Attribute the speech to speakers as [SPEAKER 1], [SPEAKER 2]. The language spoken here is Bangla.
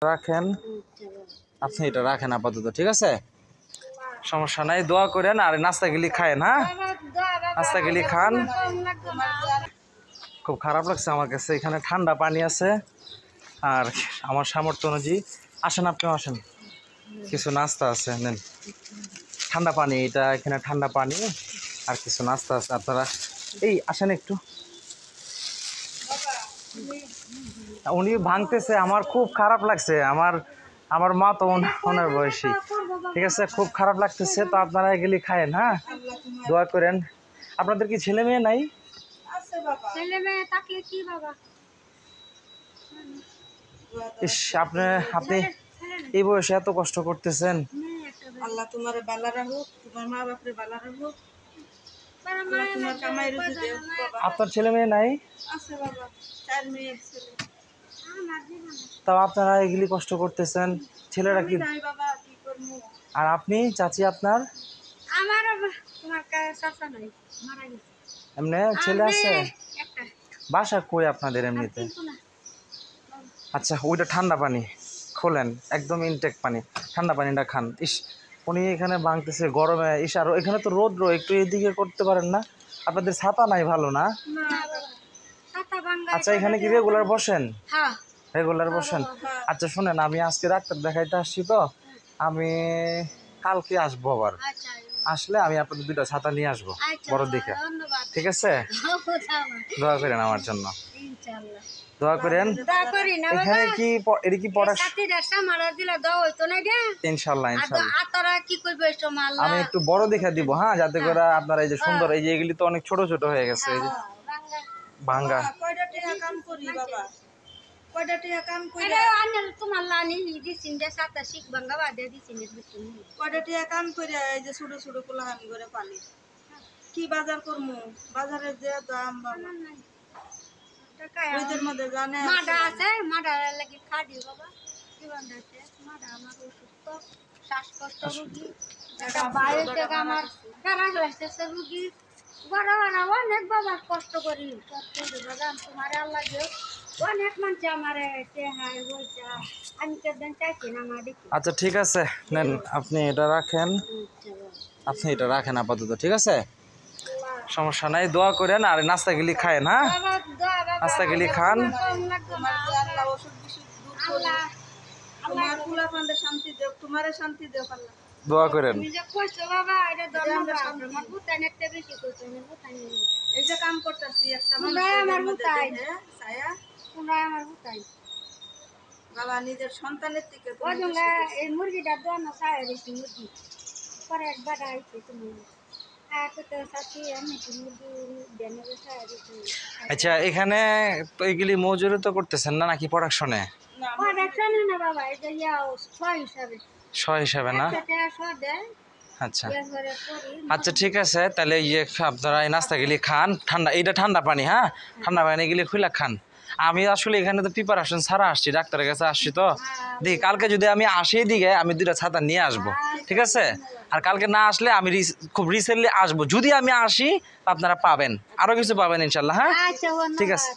[SPEAKER 1] রাখেন, আপনি এটা রাখেন আপাতত, ঠিক আছে? সমস্যা নাই, দোয়া করেন আর নাস্তা গেলি খায়েন। হ্যাঁ, নাস্তা গেলি খান। খুব খারাপ লাগছে আমার কাছে, এখানে ঠান্ডা পানি আছে আর আমার সামর্থ্য অনুযায়ী। আসেন, আপনিও আসেন, কিছু নাস্তা আছে, নেন ঠান্ডা পানি, এটা এখানে ঠান্ডা পানি আর কিছু নাস্তা আছে, আপনারা এই আসেন একটু। উনি ভাঙতেছে, আমার খুব খারাপ লাগছে, আমার মা তো ওনার বয়সী, ঠিক আছে? খুব খারাপ লাগতেছে, তো আপনারা এগুলি খায়েন। হ্যাঁ, দোয়া করেন। আপনাদের কি ছেলে মেয়ে নাই? ইস, আপনি এই বয়সে এত কষ্ট করতেছেন।
[SPEAKER 2] আল্লাহ তোমারে বালা রাখুক, তোমার মা বাপরে বালা রাখুক, তোমার কামাই রুজি দেও বাবা।
[SPEAKER 1] আপনার ছেলে মেয়ে নাই?
[SPEAKER 2] আছে বাবা, 4 মেয়ে ছেলে।
[SPEAKER 1] তাও আপনারা এগুলি কষ্ট করতেছেন, ছেলেরা কি?
[SPEAKER 2] নাই বাবা, কি করব?
[SPEAKER 1] আর আপনি চাচি, আপনার
[SPEAKER 2] আমার তোমার চাচা নাই, মারা গেছে।
[SPEAKER 1] এমনি ছেলে আছে?
[SPEAKER 2] একটা।
[SPEAKER 1] বাসা কই আপনাদের এমনিতে? আচ্ছা, ওইটা ঠান্ডা পানি খোলেন, একদম ইনটেক পানি, ঠান্ডা পানিটা খান। ইস, উনি এখানে ভাঙতেছে গরমে। ইস, আর এখানে তো রোদ, একটু এদিকে করতে পারেন না? আপনাদের ছাতা নাই, ভালো না? আচ্ছা, এখানে কি রেগুলার বসেন?
[SPEAKER 2] হ্যাঁ,
[SPEAKER 1] রেগুলার বসেন। আচ্ছা শুনেন, আমি আজকে ডাক্তার দেখাইতে আসছি, তো আমি কালকে আসবো আবার। আসলে আমি আপনাদের 2টা ছাতা নিয়ে আসবো, বড় দেখে, ঠিক আছে? দোয়া করেন আমার জন্য, দোয়া করেন। এখানে কি এটা কি ইনশাল্লাহ ইনশাল্লাহ আমি একটু বড় দেখে দিব। হ্যাঁ, যাতে করে আপনারা এই যে সুন্দর, এই যে এগুলি তো অনেক ছোট ছোট হয়ে গেছে, এই যে ভাঙ্গা।
[SPEAKER 2] কয়টা টাকা কাম করি বাবা, কয়টা টাকা কাম করি? কয়টা টাকা কাম করে এই যে ছোট ছোট কোলাহানি করে পালি, কি বাজার করবো? বাজারের যে দাম বাবা, ওইদের মধ্যে জানে
[SPEAKER 3] মাডা আছে, মাডা লাগি খাদি বাবা, কি বান্ধাছে মাডা, আমার অসুস্থ, শ্বাসকষ্ট রোগী, একটা বাইরে থেকে আমার খারাপ লাগতেছে রোগী, বড় বড় অনেক বাবা কষ্ট করি, বাবা তোমার আল্লাহ দিও, অনেক মানুষ আমার হাই বলছে, আমি কেদিন চাইছি না আমার দেখি।
[SPEAKER 1] আচ্ছা ঠিক আছে, নেন আপনি এটা রাখেন, আপনি এটা রাখেন আপাতত, ঠিক আছে? সমস্যা নাই, দোয়া করেন আর নাস্তা গেলি খায়েন। হ্যাঁ, নাস্তা গেলি খান। দোয়া করেন।
[SPEAKER 2] এই যে কাম করতেছি একটা বাবা, নিজের সন্তানের থেকে
[SPEAKER 3] এই মুরগিটা দোয়ানো ছায়া দিয়েছি, মুরগি পরে একবার আইছে তুমি।
[SPEAKER 1] আচ্ছা, এখানে তো এগুলি মজুরি তো করতেছেন না নাকি প্রোডাকশনে? শ হিসাবে না? আচ্ছা আচ্ছা ঠিক আছে, তাহলে ইয়ে আপনারা এই নাস্তাগুলি খান, ঠান্ডা, এইটা ঠান্ডা পানি। হ্যাঁ, ঠান্ডা পানি এগুলি খুলে খান। আমি আসলে এখানে তো প্রিপারেশন ছাড়া আসছি, ডাক্তারের কাছে আসছি, তো দেখি কালকে যদি আমি আসি দিকে আমি 2টা ছাতা নিয়ে আসবো, ঠিক আছে? আর কালকে না আসলে আমি খুব রিসেন্টলি আসবো, যদি আমি আসি আপনারা পাবেন, আরো কিছু পাবেন ইনশাল্লাহ। হ্যাঁ, ঠিক আছে।